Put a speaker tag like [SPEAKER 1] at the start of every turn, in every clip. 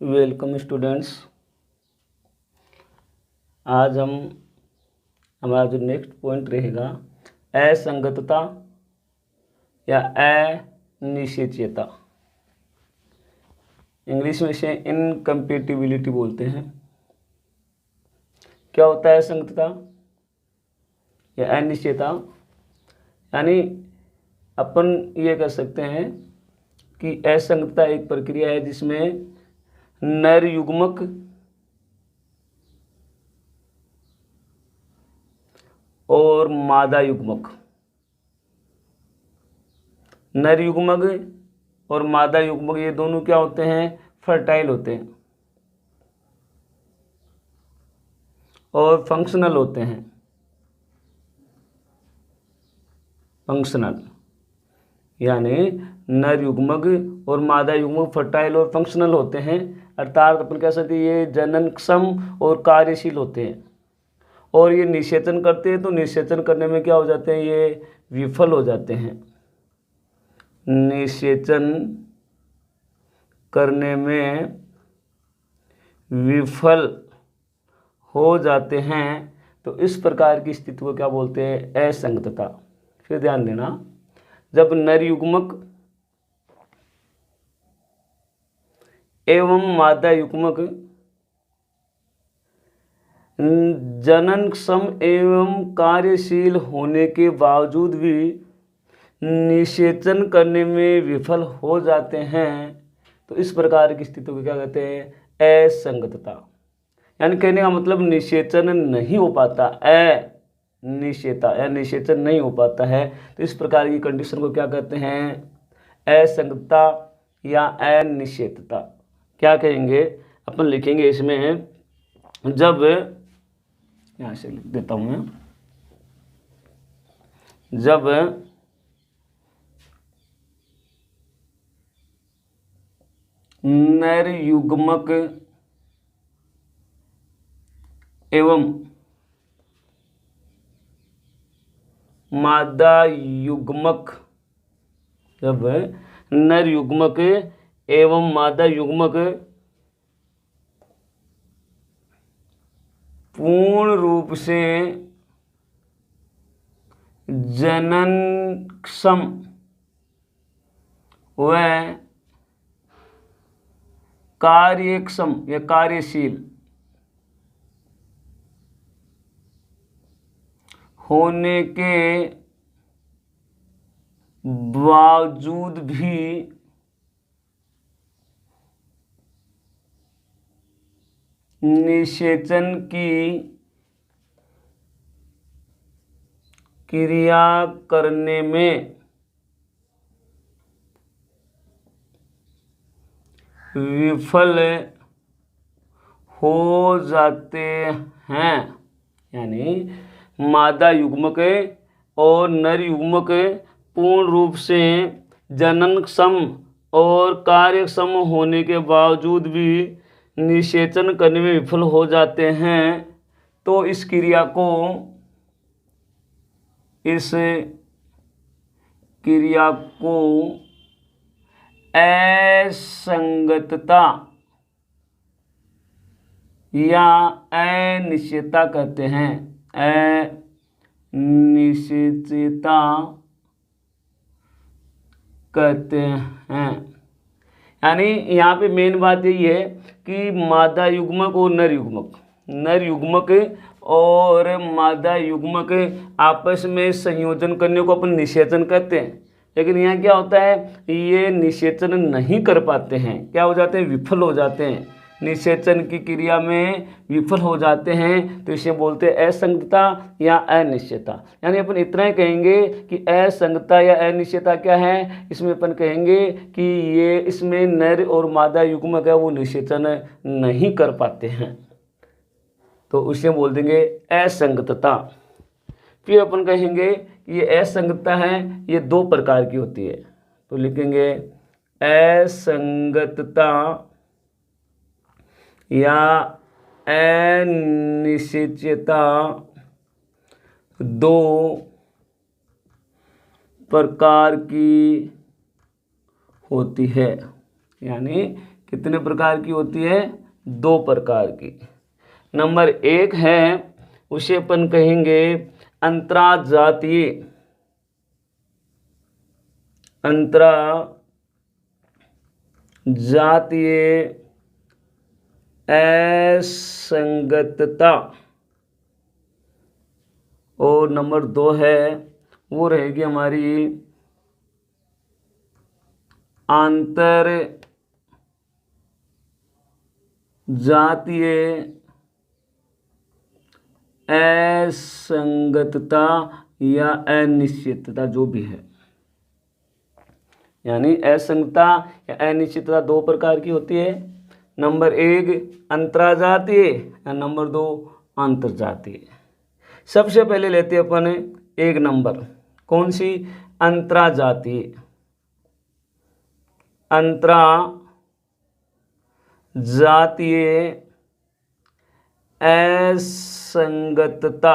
[SPEAKER 1] Welcome students. आज हमारा जो नेक्स्ट पॉइंट रहेगा असंगतता या अनिश्चितता। इंग्लिश में इसे इनकम्पेटिबिलिटी बोलते हैं। क्या होता है असंगतता या अनिश्चितता? यानी अपन ये कह सकते हैं कि असंगतता एक प्रक्रिया है जिसमें नर युग्मक और मादा युग्मक, नर युग्मक और मादा युग्मक ये दोनों क्या होते हैं? फर्टाइल होते हैं और फंक्शनल होते हैं। फंक्शनल यानी नर युग्मक और मादा युग्मक फर्टाइल और फंक्शनल होते हैं, अर्थात अपन कह सकते हैं ये जननक्षम और कार्यशील होते हैं। और ये निषेचन करते हैं तो निषेचन करने में क्या हो जाते हैं? ये विफल हो जाते हैं। निषेचन करने में विफल हो जाते हैं, तो इस प्रकार की स्थिति को क्या बोलते हैं? असंगतता। फिर ध्यान देना, जब नर युग्मक एवं मादा युग्मक जननक्षम एवं कार्यशील होने के बावजूद भी निषेचन करने में विफल हो जाते हैं, तो इस प्रकार की स्थिति को क्या कहते हैं? असंगतता। यानी कहने का मतलब निषेचन नहीं हो पाता, अनिश्चितता या निषेचन नहीं हो पाता है, तो इस प्रकार की कंडीशन को क्या कहते हैं? असंगतता या अनिश्चितता। क्या कहेंगे? अपन लिखेंगे इसमें, जब यहाँ से लिख देता हूँ मैं, जब नर युग्मक एवं मादा युग्मक, जब नर युग्मक एवं मादा युग्मक पूर्ण रूप से जननक्षम व कार्यक्षम या कार्यशील होने के बावजूद भी निषेचन की क्रिया करने में विफल हो जाते हैं। यानी मादा युग्मक और नर युग्मक पूर्ण रूप से जननक्षम और कार्यक्षम होने के बावजूद भी निषेचन करने में विफल हो जाते हैं, तो इस क्रिया को असंगतता या अनिश्चितता कहते हैं। अनिश्चितता कहते हैं। यानी यहाँ पे मेन बात यही है कि मादा युग्मक और नर युग्मक और मादा युग्मक आपस में संयोजन करने को अपन निषेचन कहते हैं, लेकिन यहाँ क्या होता है? ये निषेचन नहीं कर पाते हैं, क्या हो जाते हैं? विफल हो जाते हैं, निषेचन की क्रिया में विफल हो जाते हैं, तो इसे बोलते हैं असंगतता या अनिश्चितता। यानी अपन इतना ही कहेंगे कि असंगतता या अनिश्चितता क्या है? इसमें अपन कहेंगे कि ये इसमें नर और मादा युग्मक है वो निषेचन नहीं कर पाते हैं, तो उसे बोल देंगे असंगतता। फिर अपन कहेंगे कि ये असंगतता है, ये दो प्रकार की होती है, तो लिखेंगे असंगतता या अनिश्चितता दो प्रकार की होती है। यानी कितने प्रकार की होती है? 2 प्रकार की। नंबर 1 है, उसे अपन कहेंगे अंतराजातीय। अंतराजातीय असंगतता। और नंबर 2 है, वो रहेगी हमारी आंतर जातीय असंगतता या अनिश्चितता, जो भी है। यानी असंगतता या अनिश्चितता 2 प्रकार की होती है। नंबर 1 अंतराजातीय या नंबर 2 अंतर्जातीय। सबसे पहले लेते हैं अपन 1 नंबर, कौन सी? अंतराजातीय। अंतराजातीय असंगतता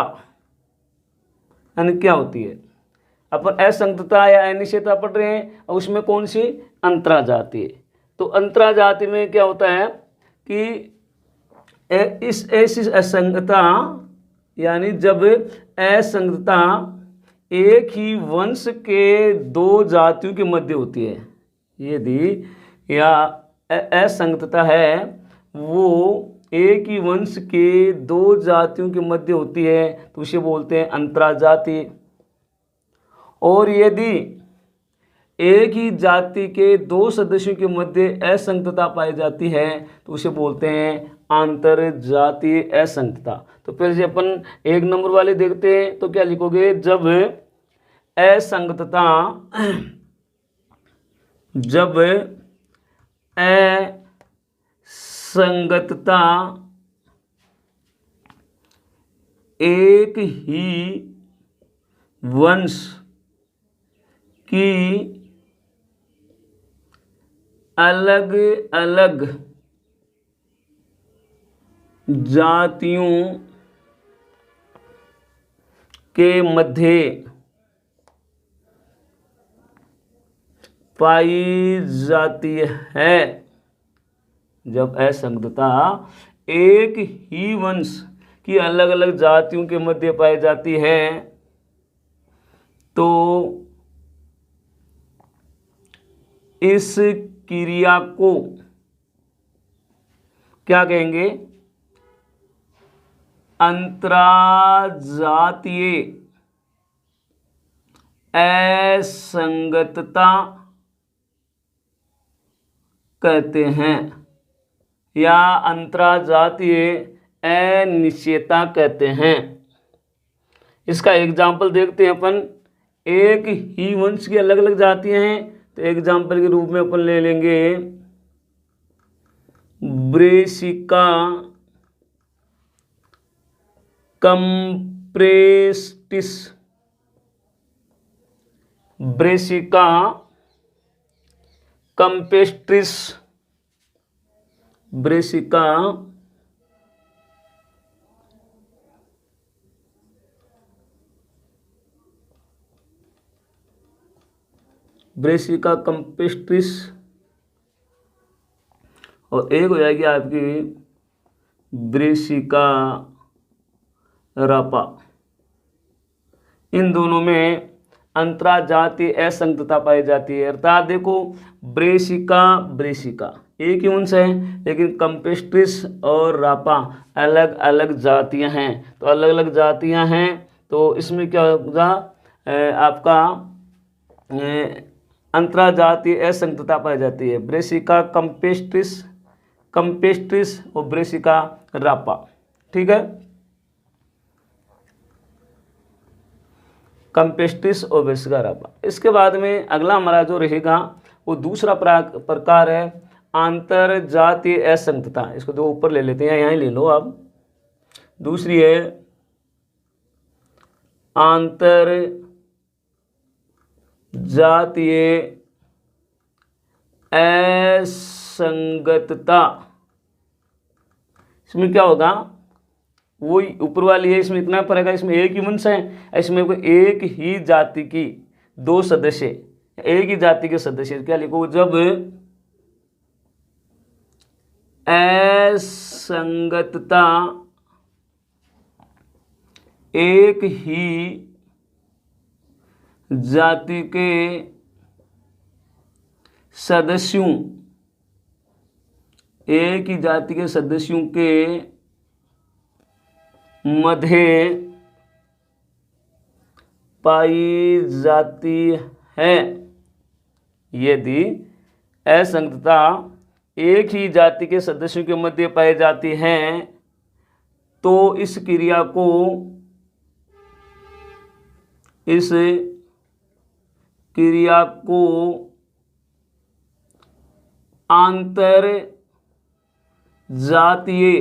[SPEAKER 1] यानी क्या होती है? अपन असंगतता या अनिश्चितता पढ़ रहे हैं और उसमें कौन सी? अंतराजातीय। तो अंतराजातीय में क्या होता है कि इस ऐसी असंगतता, यानी जब असंगतता एक ही वंश के 2 जातियों के मध्य होती है। यदि या असंगतता है वो एक ही वंश के 2 जातियों के मध्य होती है तो उसे बोलते हैं अंतराजातीय। और यदि एक ही जाति के 2 सदस्यों के मध्य असंगतता पाई जाती है तो उसे बोलते हैं आंतरजातीय असंगतता। तो फिर से अपन 1 नंबर वाले देखते हैं, तो क्या लिखोगे? जब असंगतता एक ही वंश की अलग अलग जातियों के मध्य पाई जाती है। जब असंगतता एक ही वंश की अलग अलग जातियों के मध्य पाई जाती है तो इस क्रिया को क्या कहेंगे? अंतराजातीय असंगतता कहते हैं या अंतराजातीय अनिश्चितता कहते हैं। इसका एग्जाम्पल देखते हैं अपन। एक ही वंश की अलग अलग जातियां हैं तो एग्जाम्पल के रूप में अपन ले लेंगे brassica campestris. Brassica campestris, brassica campestris और एक हो जाएगी आपकी ब्रेसिका रापा। इन दोनों में अंतराजातीय असंगतता पाई जाती है। अर्थात देखो, ब्रेसिका एक ही वंश है लेकिन कंपेस्ट्रिस और रापा अलग अलग जातियां हैं। तो अलग अलग जातियां हैं तो इसमें क्या होगा? आपका अंतराजातीय असंगतता पाई जाती है। ब्रेसिका कंपेस्ट्रिस और ब्रेसिका रापा। ठीक है, कंपेस्ट्रिस और ब्रेसिका रापा। इसके बाद में अगला हमारा जो रहेगा वो दूसरा प्रकार है आंतरजातीय असंगतता। इसको दो ऊपर ले लेते हैं, यहाँ ले लो आप। दूसरी है आंतरजातीय असंगतता। इसमें क्या होगा? वो ऊपर वाली है, इसमें इतना फर्क है, इसमें एक ही वंश है, इसमें कोई एक ही जाति की 2 सदस्य, एक ही जाति के सदस्य। क्या लिखो? जब असंगतता एक ही जाति के सदस्यों, एक ही जाति के सदस्यों के मध्य पाई जाती है। यदि असंगतता एक ही जाति के सदस्यों के मध्य पाई जाती है तो इस क्रिया को आंतर जातीय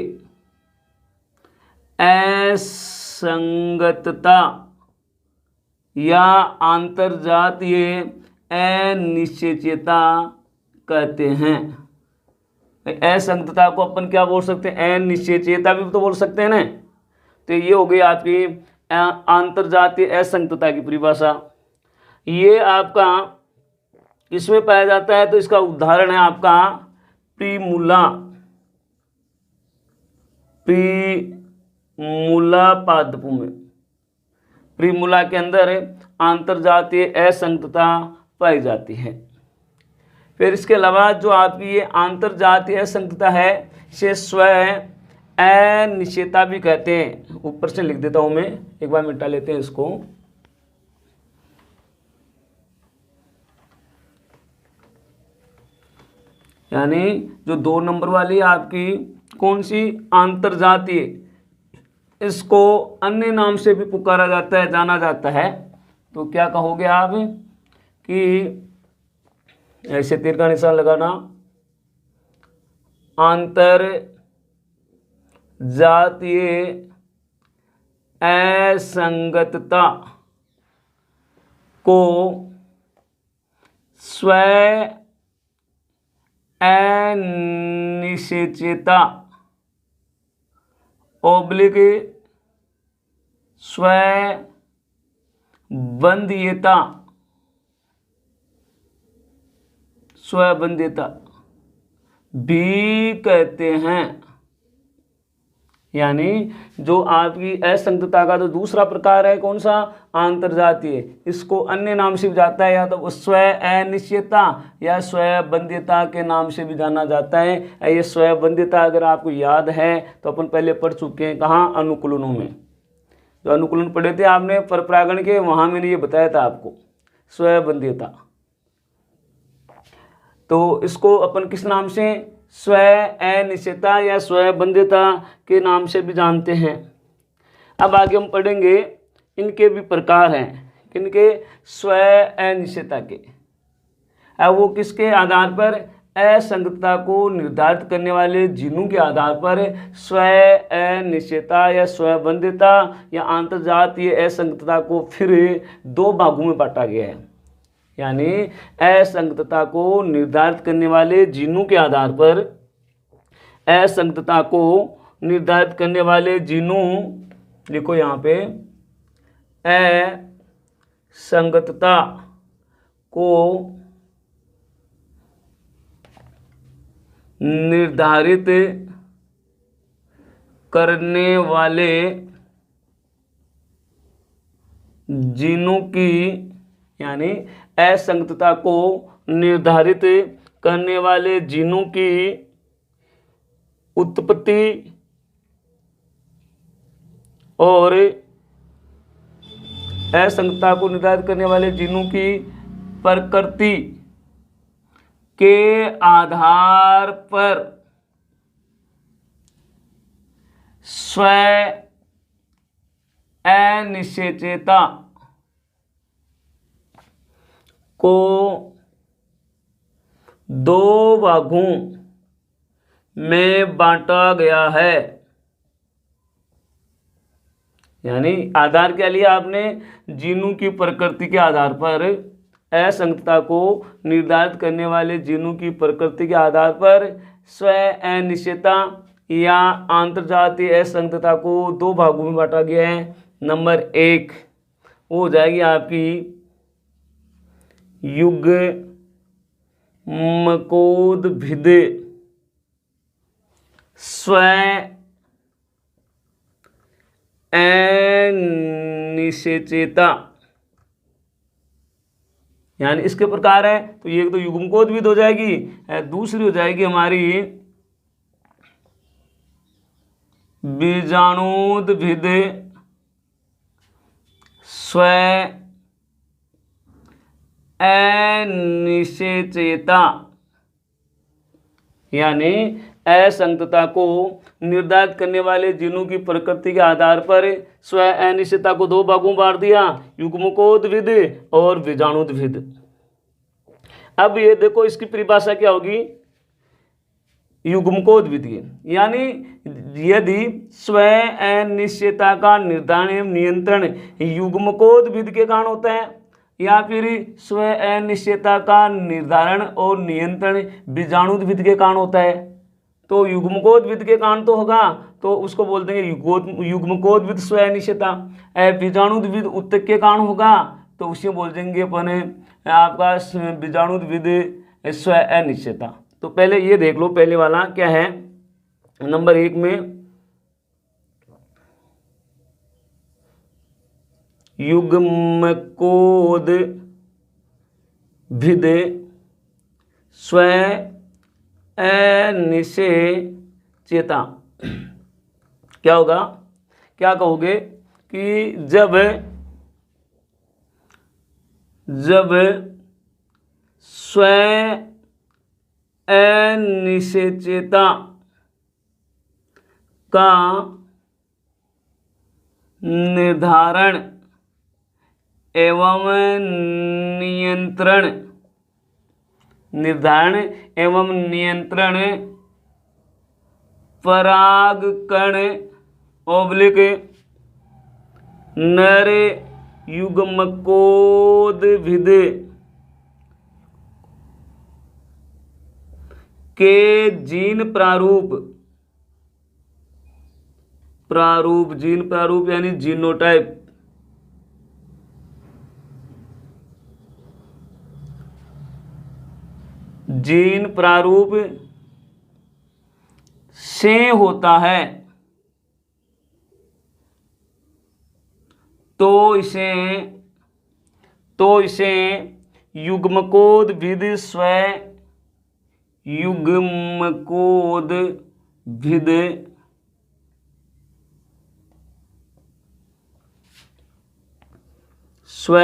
[SPEAKER 1] असंगतता या अंतरजातीय अनिश्चितता कहते हैं। असंगतता को अपन क्या बोल सकते हैं? अनिश्चितता भी तो बोल सकते हैं ना। तो ये हो गई आपकी अंतरजातीय असंगतता की परिभाषा। ये आपका किसमें पाया जाता है? तो इसका उदाहरण है आपका प्रीमूला पादपों में। प्रीमूला के अंदर अंतरजातीय असंगतता पाई जाती है। फिर इसके अलावा जो आपकी ये अंतरजातीय असंगतता है इसे स्व अनिश्चितता भी कहते हैं। ऊपर से लिख देता हूं मैं, एक बार मिटा लेते हैं इसको। यानी जो 2 नंबर वाली आपकी कौन सी अंतरजातीय, इसको अन्य नाम से भी पुकारा जाता है, जाना जाता है। तो क्या कहोगे आप कि ऐसे तीर का निशान लगाना, अंतर जातीय असंगतता को स्व अनिश्चितता ओब्लिक स्वबंध्यता भी कहते हैं। यानी जो आपकी असंगतता का जो दूसरा प्रकार है कौन सा? अंतरजातीय, इसको अन्य नाम से भी जाता है, या तो स्व अनिश्चितता या स्वबंध्यता के नाम से भी जाना जाता है। ये स्वबंध्यता अगर आपको याद है तो अपन पहले पढ़ चुके हैं। कहाँ? अनुकूलनों में। जो अनुकूलन पढ़े थे आपने परपरागण के, वहां मैंने ये बताया था आपको स्वबंध्यता। तो इसको अपन किस नाम से? स्व अनिश्चितता या स्वबंध्यता के नाम से भी जानते हैं। अब आगे हम पढ़ेंगे इनके भी प्रकार हैं। किनके? स्व अनिश्चितता के। अब वो किसके आधार पर? असंगतता को निर्धारित करने वाले जीनों के आधार पर स्व अनिश्चितता या स्वबंध्यता या अंतरजातीय असंगतता को फिर 2 भागों में बांटा गया है। यानी असंगतता को निर्धारित करने वाले जीनों के आधार पर, असंगतता को निर्धारित करने वाले जीनों, लिखो यहाँ पे, असंगतता को निर्धारित करने वाले जीनों की, यानी असंगतता को निर्धारित करने वाले जीनों की उत्पत्ति और असंगतता को निर्धारित करने वाले जीनों की प्रकृति के आधार पर स्व अनिश्चितता को 2 भागों में बांटा गया है। यानी आधार क्या लिया आपने? जीनों की प्रकृति के आधार पर, असंगतता को निर्धारित करने वाले जीनों की प्रकृति के आधार पर स्व अनिश्चितता या अंतरजातीय असंगतता को 2 भागों में बांटा गया है। नंबर 1 वो हो जाएगी आपकी युग्मकोद्भिद स्व अनिश्चेता, यानी इसके प्रकार है। तो ये तो युग्मकोद्भिद हो जाएगी, दूसरी हो जाएगी हमारी बीजाणुद्भिद स्व अनिश्चेता, यानी असंगतता को निर्धारित करने वाले जीनों की प्रकृति के आधार पर स्व अनिश्चितता को दो भागों में बांट दिया, युग्मकोद्भिद और बीजाणुद्भिद। अब ये देखो इसकी परिभाषा क्या होगी, युग्मकोद्भिद की, यानी यदि स्व अनिश्चितता का निर्धारण एवं नियंत्रण युग्मकोद्भिद के कारण होता है, या फिर स्व अनिश्चितता का निर्धारण और नियंत्रण बीजाणुद्भिद के कारण होता है, तो युग्मकोद्भिद के कारण तो होगा, तो उसको बोल देंगे युग्मकोद्भिद स्व अनिश्चितता। बीजाणुद्भिद उत्तक के कारण होगा, तो उसे बोल देंगे अपन आपका बीजाणुद्भिद स्व अनिश्चितता। तो पहले ये देख लो, पहले वाला क्या है, नंबर 1 में युग्मकोद्भिद स्व अनिश्चेता। क्या होगा, क्या कहोगे कि जब स्व अनिश्चेता का निर्धारण एवं नियंत्रण परागकण ओब्लिक नर युग्मकोद्भिद के जीन प्रारूप यानी जीनोटाइप जीन प्रारूप से होता है, तो इसे युग्मकोद्भिद स्व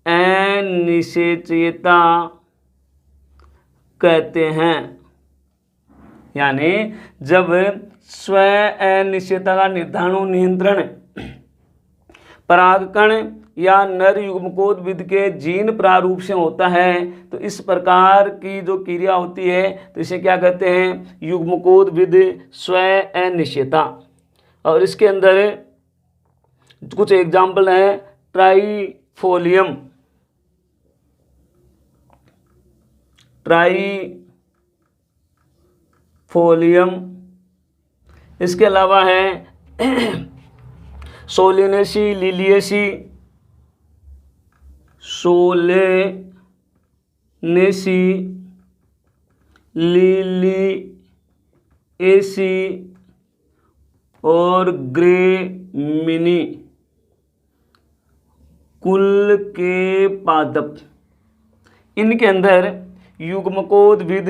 [SPEAKER 1] अनिश्चेता कहते हैं। यानी जब स्व अनिश्चेता का निर्धारण नियंत्रण परागकण या नर युग्मकोद्भिद के जीन प्रारूप से होता है, तो इस प्रकार की जो क्रिया होती है तो इसे क्या कहते हैं, युग्मकोद्भिद स्व अनिश्चेता। और इसके अंदर कुछ एग्जाम्पल हैं, ट्राइफोलियम, इसके अलावा है सोलेनेसी लिलिएसी और ग्रेमिनी कुल के पादप। इनके अंदर युग्मकोद्भिद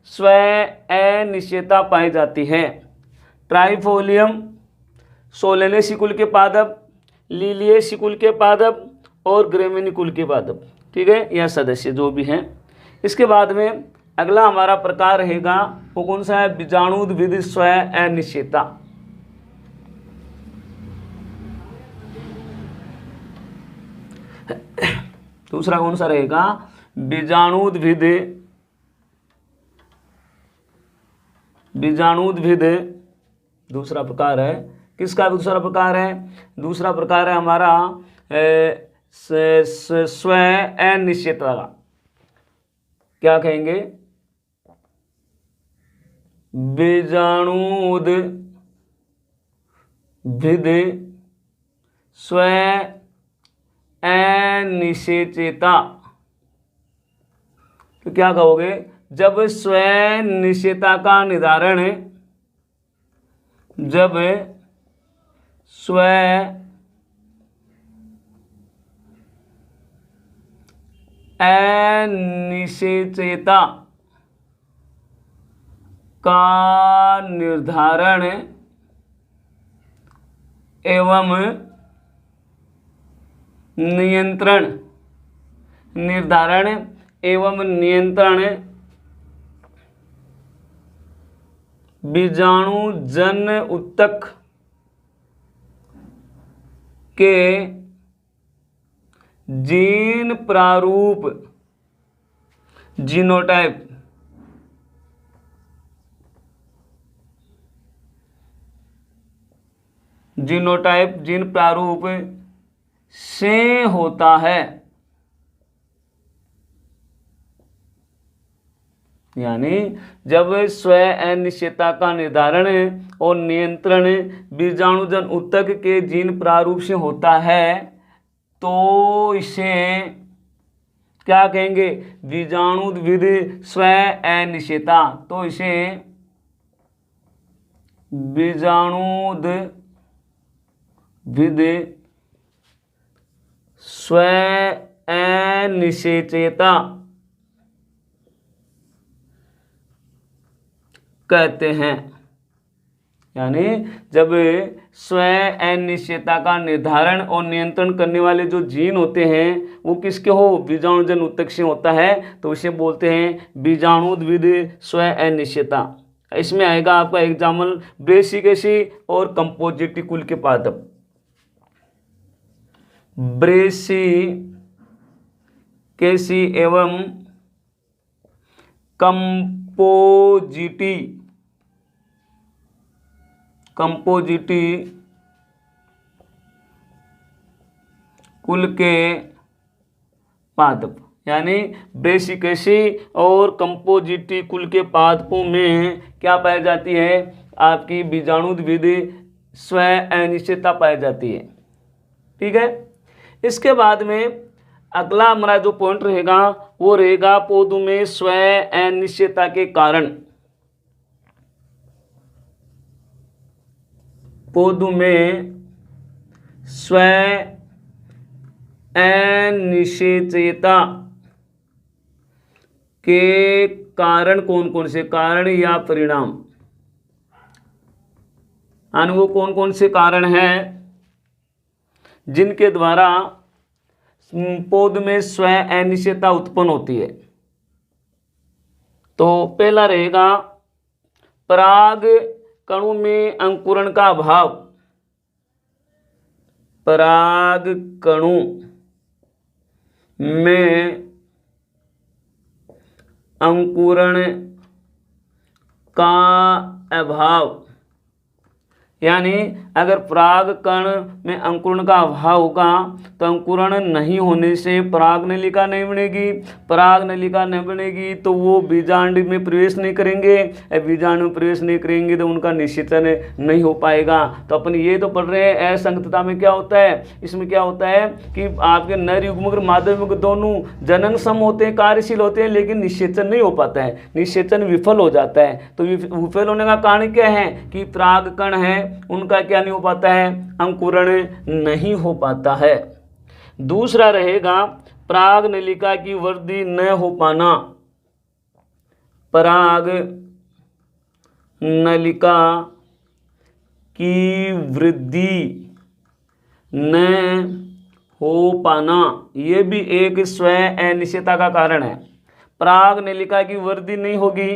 [SPEAKER 1] स्व अनिश्चेता पाई जाती है। ट्राइफोलियम सोलेनेसी कुल के पादप, लिलिएसी कुल के पादप और ग्रेमिनी कुल के पादप। ठीक है, यह सदस्य जो भी हैं। इसके बाद में अगला हमारा प्रकार रहेगा, वो कौन सा है, बीजाणुद्भिद स्व अनिश्चेता। दूसरा कौन सा रहेगा, बीजाणुद्भिद दूसरा प्रकार है। किसका दूसरा प्रकार है, दूसरा प्रकार है हमारा स्व अनिश्चेता का। क्या कहेंगे, बीजाणुद्भिद स्व अनिश्चेता। तो क्या कहोगे, जब स्वयं निश्चयता का निर्धारण, जब स्वयं अनिश्चयता का निर्धारण एवं नियंत्रण, निर्धारण एवं नियंत्रण बीजाणुजन ऊतक के जीन प्रारूप, जीनोटाइप, जीनोटाइप जीन प्रारूप से होता है। यानी जब स्वयं अनिश्चयता का निर्धारण और नियंत्रण बीजाणुजन ऊतक के जीन प्रारूप से होता है तो इसे क्या कहेंगे? बीजाणुविद स्वयं अनिश्चयता। तो इसे बीजाणुविद स्वयं अनिश्चयता कहते हैं। यानी जब स्वयं अनिश्चयता का निर्धारण और नियंत्रण करने वाले जो जीन होते हैं वो किसके हो? बीजाणुजन ऊतक से होता है, तो इसे बोलते हैं बीजाणुविद स्वयं अनिश्चयता। इसमें आएगा आपका एग्जाम्पल ब्रेसिकेसी और कंपोजिटिकुल के पादप। ब्रेसिकेसी एवं कंपोजिटी कुल के पादप। यानी ब्रेसिकेसी और कंपोजिटी कुल के पादपों में क्या पाई जाती है? आपकी बीजाणुविद स्वयं अनिश्चयता पाई जाती है। ठीक है। इसके बाद में अगला हमारा जो पॉइंट रहेगा वो रहेगा पौधों में स्वयं अनिश्चयता के कारण। पौधों में स्वयं अनिश्चयता के कारण कौन कौन से? कारण या परिणाम, यानी वो कौन कौन से कारण हैं जिनके द्वारा पौध में स्वयं अनिश्चयता उत्पन्न होती है? तो पहला रहेगा पराग कणों में अंकुरण का अभाव। पराग कणों में अंकुरण का अभाव। यानी अगर पराग कण में अंकुरण का अभाव होगा तो अंकुरण नहीं होने से पराग नलिका नहीं बनेगी। पराग नलिका नहीं बनेगी तो वो बीजांड में प्रवेश नहीं करेंगे। बीजांड में प्रवेश नहीं करेंगे तो उनका निषेचन नहीं हो पाएगा। तो अपन ये तो पढ़ रहे हैं असंगतता में क्या होता है। इसमें क्या होता है कि आपके नर युग्मक और मादा युग्मक दोनों जनन सम होते हैं, कार्यशील होते हैं, लेकिन निषेचन नहीं हो पाता है, निषेचन विफल हो जाता है। तो विफल होने का कारण क्या है कि पराग कण है उनका क्या नहीं हो पाता है? अंकुरण नहीं हो पाता है। दूसरा रहेगा पराग नलिका की वृद्धि न हो पाना। पराग नलिका की वृद्धि न हो पाना ये भी एक स्वयं अनिश्चयता का कारण है। पराग नलिका की वृद्धि नहीं होगी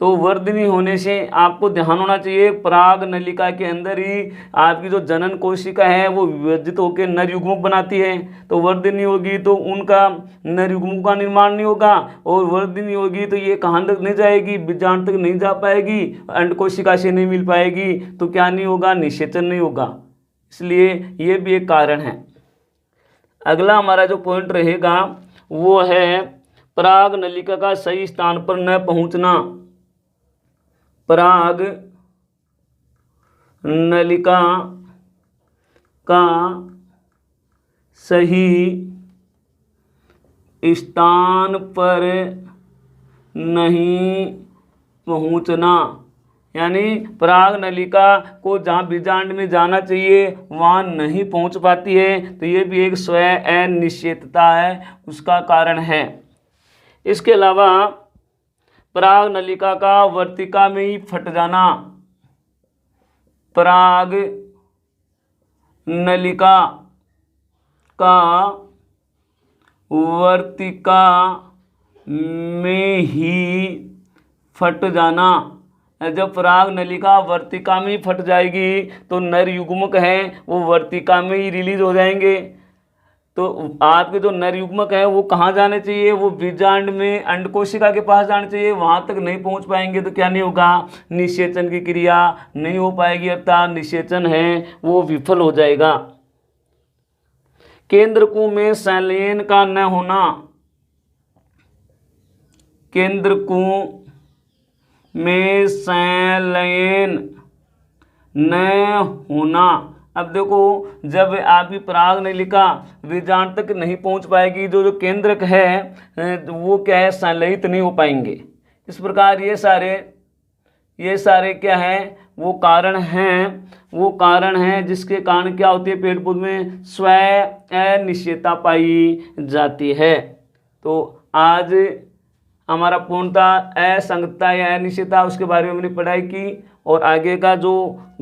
[SPEAKER 1] तो वृद्धि नहीं होने से आपको ध्यान होना चाहिए पराग नलिका के अंदर ही आपकी जो जनन कोशिका है वो विभाजित होकर नर युग्मक बनाती है। तो वृद्धि नहीं होगी तो उनका नर युग्मक का निर्माण नहीं होगा, और वृद्धि नहीं होगी तो ये कहाँ तक नहीं जाएगी? बीजांड तक नहीं जा पाएगी, अंड कोशिका से नहीं मिल पाएगी, तो क्या नहीं होगा? निषेचन नहीं होगा। इसलिए ये भी एक कारण है। अगला हमारा जो पॉइंट रहेगा वो है पराग नलिका का सही स्थान पर न पहुंचना। पराग नलिका का सही स्थान पर नहीं पहुंचना, यानी पराग नलिका को जहाँ बीजांड में जाना चाहिए वहाँ नहीं पहुंच पाती है, तो ये भी एक स्व अनिश्चितता है, उसका कारण है। इसके अलावा पराग नलिका का वर्तिका में ही फट जाना, पराग नलिका का वर्तिका में ही फट जाना। जब पराग नलिका वर्तिका में ही फट जाएगी तो नर युग्मक हैं वो वर्तिका में ही रिलीज हो जाएंगे। तो आपके जो नर युग्मक है वो कहाँ जाने चाहिए, वो बीजांड में अंडकोशिका के पास जाने चाहिए, वहाँ तक नहीं पहुँच पाएंगे तो क्या नहीं होगा, निषेचन की क्रिया नहीं हो पाएगी, अर्थात निषेचन है वो विफल हो जाएगा। केंद्रकों में संलयन का न होना, केंद्रकों में संलयन न होना। अब देखो जब आपकी पराग नलिका बीजांड तक नहीं पहुंच पाएगी, जो केंद्रक है वो क्या है, संलयित नहीं हो पाएंगे। इस प्रकार ये सारे क्या है, वो कारण हैं जिसके कारण क्या होती है, पेड़ पौधे में स्व अनिश्चितता पाई जाती है। तो आज हमारा पूर्णतः असंगतता या अनिश्चितता उसके बारे में हमने पढ़ाई की, और आगे का जो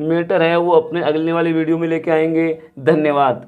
[SPEAKER 1] मैटर है वो अपने अगले वाली वीडियो में लेके आएंगे। धन्यवाद।